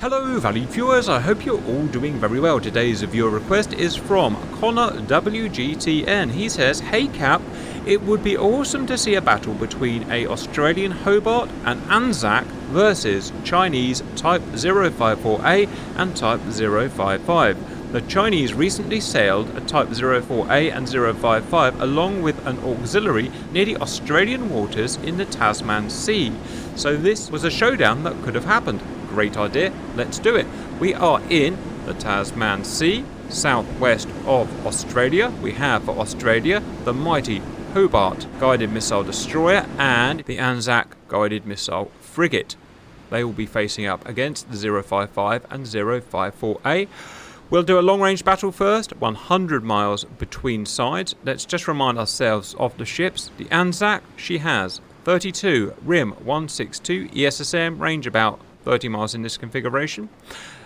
Hello valued viewers, I hope you're all doing very well. Today's viewer request is from Connor WGTN. He says, "Hey Cap, it would be awesome to see a battle between a Australian Hobart and Anzac versus Chinese Type 054A and Type 055. The Chinese recently sailed a Type 04A and 055 along with an auxiliary near the Australian waters in the Tasman Sea. So this was a showdown that could have happened. Great idea, let's do it. We are in the Tasman Sea, southwest of Australia. We have for Australia the mighty Hobart guided missile destroyer and the Anzac guided missile frigate. They will be facing up against the 055 and 054A. We'll do a long-range battle first, 100 miles between sides. Let's just remind ourselves of the ships. The Anzac, she has 32 RIM 162 ESSM, range about 30 miles in this configuration.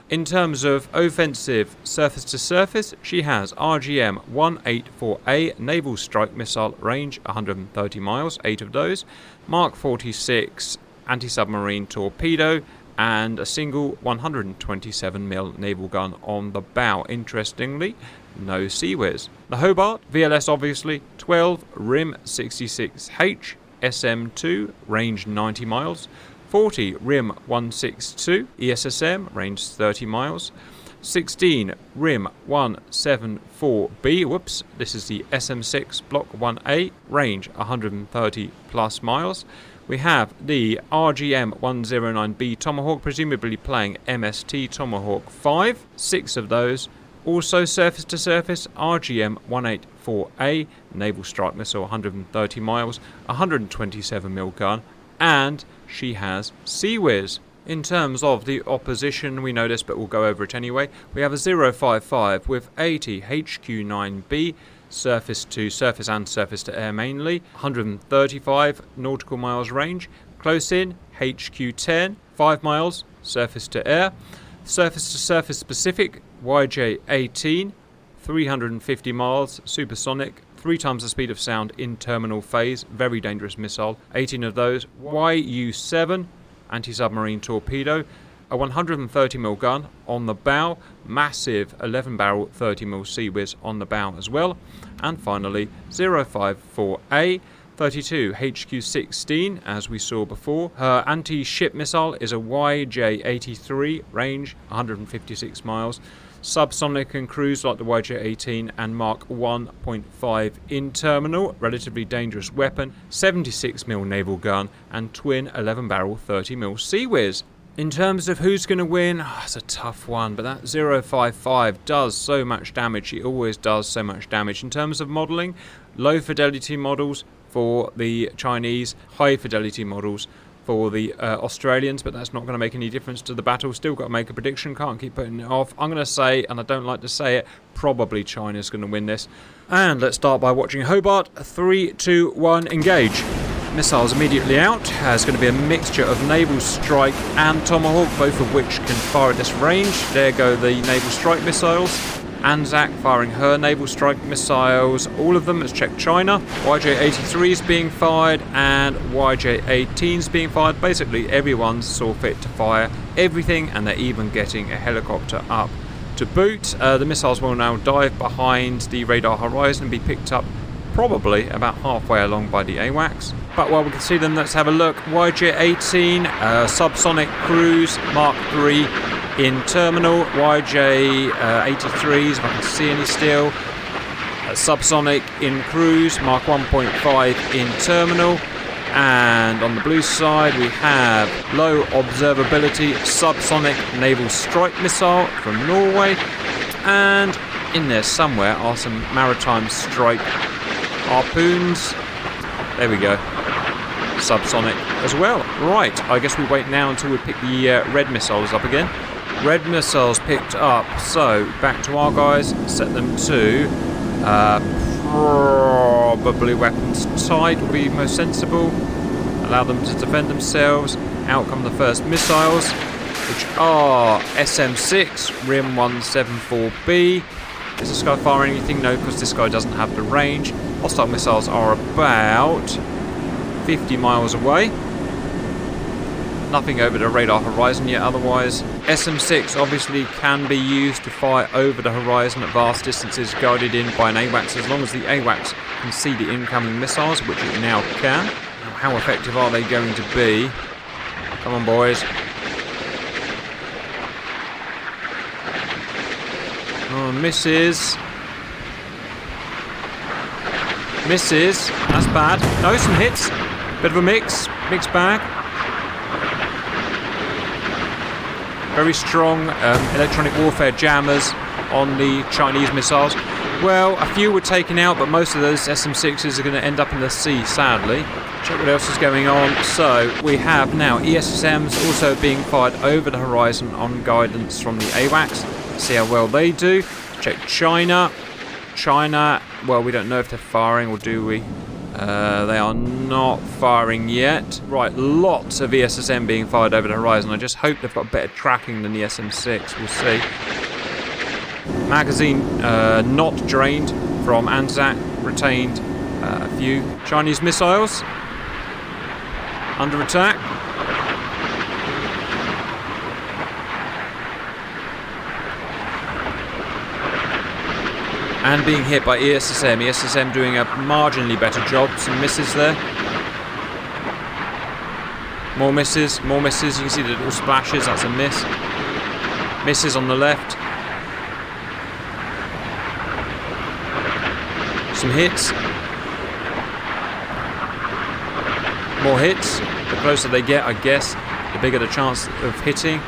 In terms of offensive surface-to-surface, she has RGM 184A naval strike missile, range 130 miles, 8 of those, Mark 46 anti-submarine torpedo, and a single 127mm naval gun on the bow. Interestingly, no CWIS. The Hobart, VLS obviously, 12 RIM 66H, SM2, range 90 miles, 40 RIM 162 ESSM, range 30 miles, 16 RIM 174B, this is the SM6 Block 1A, range 130 plus miles. We have the RGM 109B Tomahawk, presumably playing MST Tomahawk 5, 6 of those. Also surface to surface, RGM 184A, naval strike missile, 130 miles, 127mm gun, and she has CWIS. In terms of the opposition, we know this but we'll go over it anyway. We have a 055 with 80 HQ9B, surface to surface and surface to air mainly, 135 nautical miles range. Close in, HQ10, 5 miles, surface to air. Surface to surface specific, YJ18, 350 miles, supersonic, 3 times the speed of sound in terminal phase, very dangerous missile, 18 of those. YU7, anti-submarine torpedo, a 130mm gun on the bow, massive 11-barrel 30mm CWIS on the bow as well. And finally, 054A, 32 HQ16, as we saw before. Her anti-ship missile is a YJ83, range 156 miles. Subsonic and cruise like the YJ18 and Mark 1.5 in terminal, relatively dangerous weapon, 76mm naval gun and twin 11-barrel 30mm CWIS. In terms of who's going to win, it's a tough one, but that 055 does so much damage. He always does so much damage. In terms of modelling, low fidelity models for the Chinese, high fidelity models for the Australians, but that's not going to make any difference to the battle. Still got to make a prediction, can't keep putting it off. I'm going to say, and I don't like to say it, probably China's going to win this. And let's start by watching Hobart. 3, 2, 1, engage. Missiles immediately out. It's going to be a mixture of naval strike and Tomahawk, both of which can fire at this range. There go the naval strike missiles. Anzac firing her naval strike missiles, all of them. Let's check China. YJ83 is being fired and YJ18 is being fired. Basically everyone saw fit to fire everything, and they're even getting a helicopter up to boot. The missiles will now dive behind the radar horizon and be picked up probably about halfway along by the AWACS. But while we can see them, let's have a look. YJ18, subsonic cruise, Mark 3 in terminal. YJ83s, if I can see any still. Subsonic in cruise, Mark 1.5 in terminal. And on the blue side we have low observability subsonic naval strike missile from Norway. And in there somewhere are some maritime strike harpoons. There we go. Subsonic as well. Right, I guess we wait now until we pick the red missiles up again. Red missiles picked up, so back to our guys, set them to probably weapons tight will be most sensible. Allow them to defend themselves. Out come the first missiles, which are SM6, RIM 174B. Is this guy firing anything? No, because this guy doesn't have the range. Hostile missiles are about 50 miles away. Nothing over the radar horizon yet, otherwise SM6 obviously can be used to fire over the horizon at vast distances guided in by an AWACS as long as the AWACS can see the incoming missiles, which it now can. Now, how effective are they going to be? Come on, boys. Oh, misses. Misses. That's bad. No, some hits. Bit of a mixed bag. Very strong electronic warfare jammers on the Chinese missiles. Well, a few were taken out, but most of those SM6s are going to end up in the sea, sadly. Check what else is going on. So, we have now ESSMs also being fired over the horizon on guidance from the AWACS. See how well they do. Check China. China, well, we don't know if they're firing, or do we? They are not firing yet. Right, lots of ESSM being fired over the horizon. I just hope they've got better tracking than the SM6. We'll see. Magazine not drained from Anzac. Retained a few Chinese missiles. Under attack. And being hit by ESSM. ESSM doing a marginally better job. Some misses there. More misses, more misses. You can see the little splashes. That's a miss. Misses on the left. Some hits. More hits. The closer they get, I guess, the bigger the chance of hitting.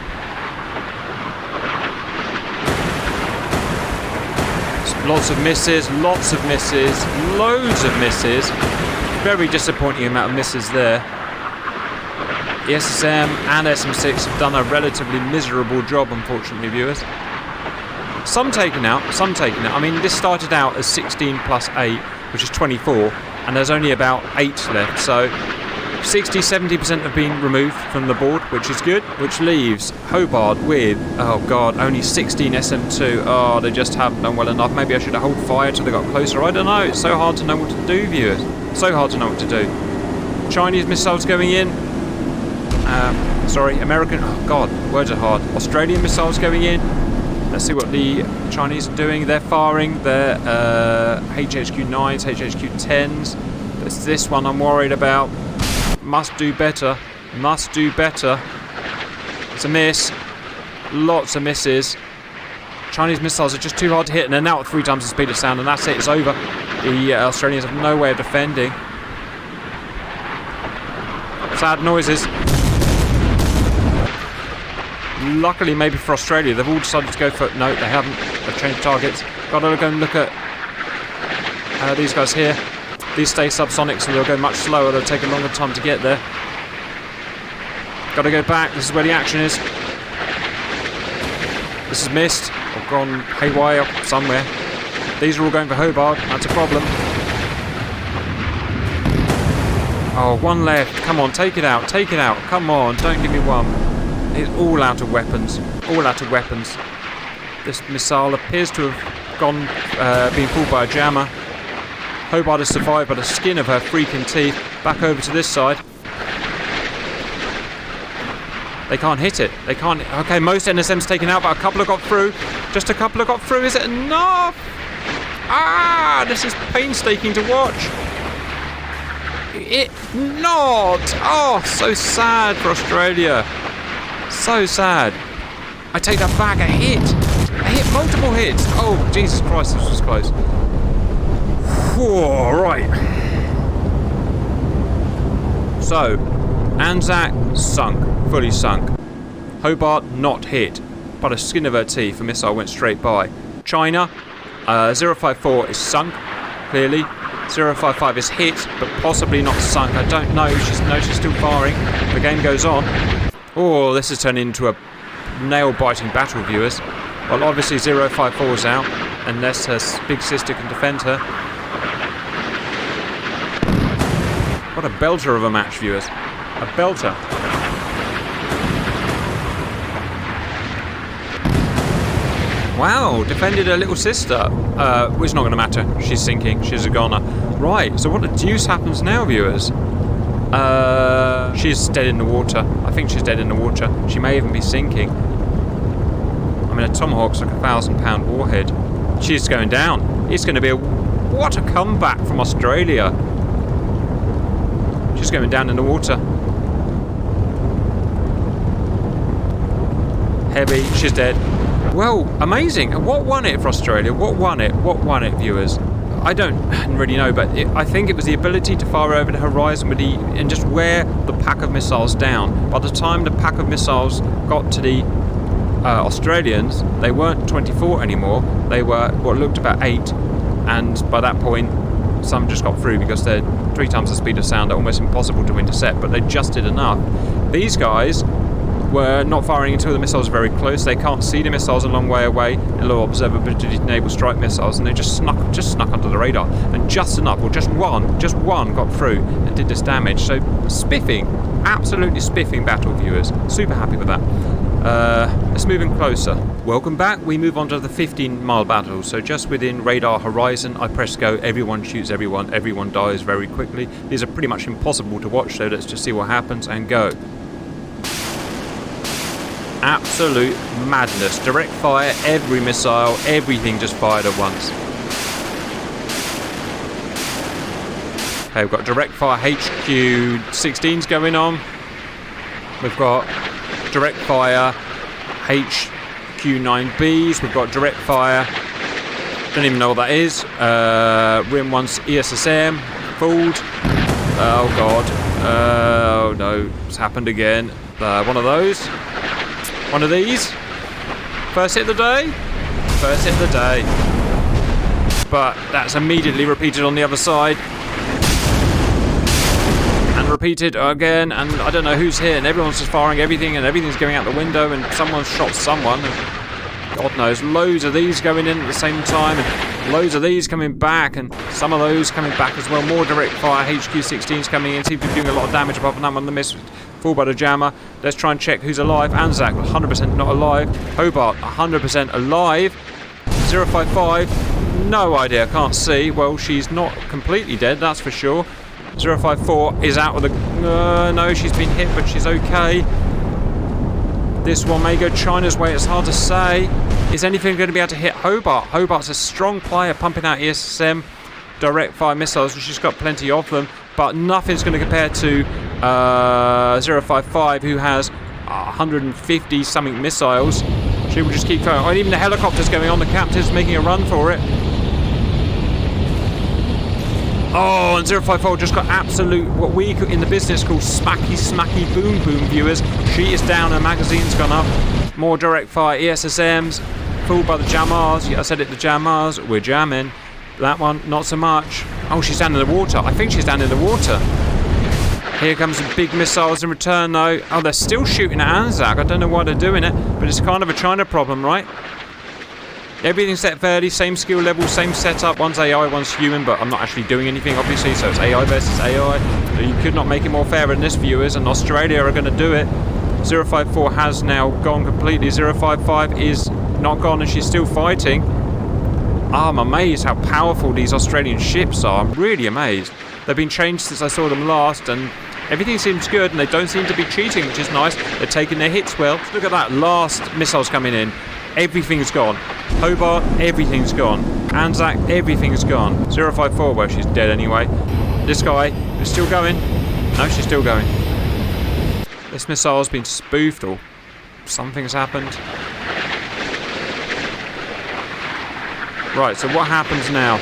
Lots of misses, loads of misses. Very disappointing amount of misses there. ESSM and SM6 have done a relatively miserable job, unfortunately, viewers. Some taken out. I mean, this started out as 16 plus 8, which is 24, and there's only about 8 left, so 60-70% have been removed from the board, which is good, which leaves Hobart with, oh god, only 16 SM2. Oh, they just haven't done well enough. Maybe I should have held fire till they got closer. I don't know. It's so hard to know what to do, viewers. So hard to know what to do. Chinese missiles going in. American, oh god, words are hard. Australian missiles going in. Let's see what the Chinese are doing. They're firing their HHQ-9s, HHQ-10s. It's this one I'm worried about. Must do better. It's a miss. Lots of misses. Chinese missiles are just too hard to hit, and they're now at 3 times the speed of sound, and that's it. It's over. The Australians have no way of defending. Sad noises. Luckily, maybe for Australia, they've all decided to go for... No, they haven't. They've changed targets. Gotta go and look at these guys here. These stay subsonic, so they'll go much slower. They'll take a longer time to get there. Gotta go back. This is where the action is. This is missed. Or gone haywire somewhere. These are all going for Hobart. That's a problem. Oh, one left. Come on, take it out. Take it out. Come on, don't give me one. It's all out of weapons. All out of weapons. This missile appears to have gone, been pulled by a jammer. Hobart has survived by the skin of her freaking teeth. Back over to this side. They can't hit it. They can't. Okay, most NSM's taken out, but a couple have got through. Just a couple have got through. Is it enough? Ah, this is painstaking to watch. It not. Oh, so sad for Australia. So sad. I take that back. A hit. Multiple hits. Oh, Jesus Christ, this was close. Whoa, right. So, Anzac sunk, fully sunk. Hobart not hit, by the skin of her teeth. A missile went straight by. China, 054 is sunk, clearly. 055 is hit, but possibly not sunk. I don't know. She's still firing. The game goes on. Oh, this has turned into a nail-biting battle, viewers. Well, obviously 054's out, unless her big sister can defend her. What a belter of a match, viewers. A belter. Wow, defended her little sister. It's not going to matter. She's sinking. She's a goner. Right, so what the deuce happens now, viewers? She's dead in the water. I think she's dead in the water. She may even be sinking. Tomahawk's like a 1,000-pound warhead. She's going down. It's going to be what a comeback from Australia. She's going down in the water. Heavy. She's dead. Well, amazing. What won it for Australia? What won it? What won it, viewers? I don't really know, but I think it was the ability to fire over the horizon and just wear the pack of missiles down. By the time the pack of missiles got to the Australians, they weren't 24 anymore. They were what looked about 8, and by that point, some just got through because they're 3 times the speed of sound. They're almost impossible to intercept, but they just did enough. These guys were not firing until the missiles were very close. They can't see the missiles a long way away. A low observability enabled strike missiles, and they just snuck under the radar, and just enough, or just one got through and did this damage. So spiffing, absolutely spiffing battle, viewers. Super happy with that. Let's move in closer. Welcome back. We move on to the 15-mile battle. So just within radar horizon, I press go. Everyone shoots everyone. Everyone dies very quickly. These are pretty much impossible to watch. So let's just see what happens and go. Absolute madness. Direct fire, every missile, everything just fired at once. Okay, we've got direct fire HQ-16s going on. We've got direct fire HQ-9Bs. We've got direct fire, don't even know what that is. Rim 1 ESSM, fooled. Oh god. Oh no, it's happened again. One of those. One of these. First hit of the day. First hit of the day. But that's immediately repeated on the other side. And repeated again. And I don't know who's hit. And everyone's just firing everything. And everything's going out the window. And someone's shot someone. And God knows. Loads of these going in at the same time. And loads of these coming back. And some of those coming back as well. More direct fire HQ-16s coming in. Seem to be doing a lot of damage apart from that one. The miss. Full by the jammer. Let's try and check who's alive. Anzac, 100% not alive. Hobart, 100% alive. 055, no idea, can't see. Well, she's not completely dead, that's for sure. 054 is out of the... no, she's been hit, but she's okay. This one may go China's way, it's hard to say. Is anything going to be able to hit Hobart? Hobart's a strong player, pumping out ESSM, direct fire missiles, and she's got plenty of them. But nothing's going to compare to 055, who has 150 something missiles. She will just keep going. Oh, even the helicopter's going on. The captain's making a run for it. Oh, and 054 just got absolute, what we in the business call smacky boom boom, viewers. She is down. Her magazine's gone up. More direct fire ESSMs. Fooled by the jammers. Yeah, I said it, the jammers. We're jamming. That one, not so much. Oh, she's down in the water. I think she's down in the water. Here comes some big missiles in return, though. Oh, they're still shooting at Anzac. I don't know why they're doing it, but it's kind of a China problem, right? Everything's set fairly, same skill level, same setup. One's AI, one's human, but I'm not actually doing anything, obviously, so it's AI versus AI. So you could not make it more fair than this, viewers, and Australia are going to do it. 054 has now gone completely. 055 is not gone, and she's still fighting. I'm amazed how powerful these Australian ships are. I'm really amazed. They've been changed since I saw them last, and everything seems good, and they don't seem to be cheating, which is nice. They're taking their hits well. Look at that, last missiles coming in. Everything's gone. Hobart, everything's gone. Anzac, everything's gone. 054, well, she's dead anyway. This guy is still going. No, she's still going. This missile's been spoofed, or something's happened. Right, so what happens now?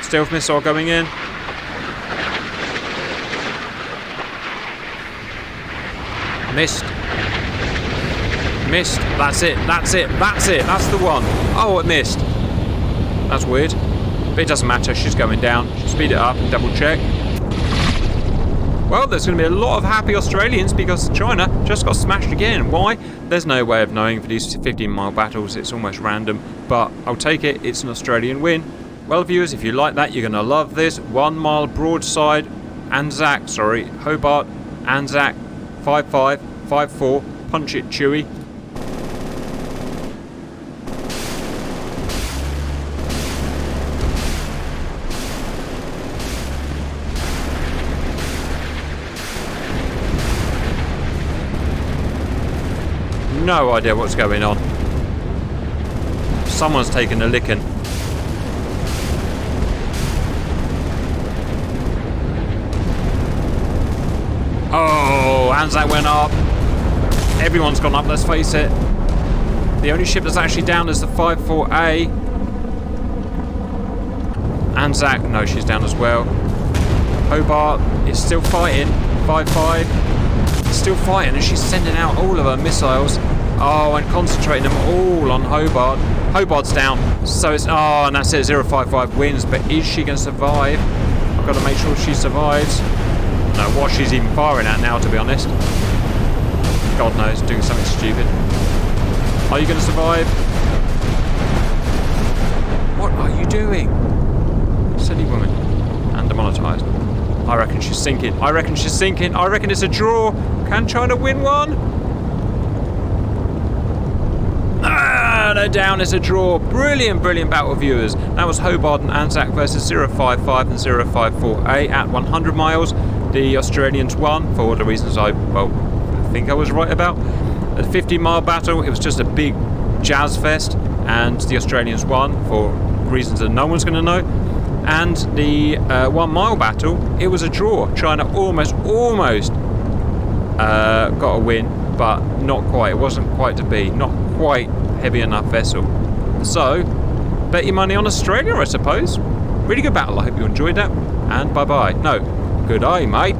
Stealth missile going in. Missed. Missed. That's it. That's it. That's it. That's the one. Oh, it missed. That's weird. But it doesn't matter. She's going down. Speed it up and double check. Well, there's going to be a lot of happy Australians because China just got smashed again. Why? There's no way of knowing for these 15-mile battles. It's almost random. But I'll take it. It's an Australian win. Well, viewers, if you like that, you're going to love this. 1 mile broadside. Hobart, Anzac, 55, 54. Punch it, Chewy. no idea what's going on. Someone's taken a licking. Oh, Anzac went up. Everyone's gone up, let's face it. The only ship that's actually down is the 54A. Anzac, no, she's down as well. Hobart is still fighting. 5-5. Still fighting, and she's sending out all of her missiles. Oh, and concentrating them all on Hobart. Hobart's down, so it's... Oh, and that's it, 055 wins, but is she going to survive? I've got to make sure she survives. No, what she's even firing at now, to be honest. God knows, doing something stupid. Are you going to survive? What are you doing? Silly woman. And demonetised. I reckon she's sinking. I reckon she's sinking. I reckon it's a draw. Can China win one? Ah, they're down. It's a draw. Brilliant, brilliant battle, viewers. That was Hobart and Anzac versus 055 and 054A at 100 miles. The Australians won for the reasons I think I was right about. A 50-mile battle, it was just a big jazz fest, and the Australians won for reasons that no one's going to know. And the 1-mile battle, it was a draw. China almost got a win, but not quite. It wasn't quite to be. Not quite heavy enough vessel. So, bet your money on Australia, I suppose. Really good battle. I hope you enjoyed that. And bye-bye. No, good eye, mate.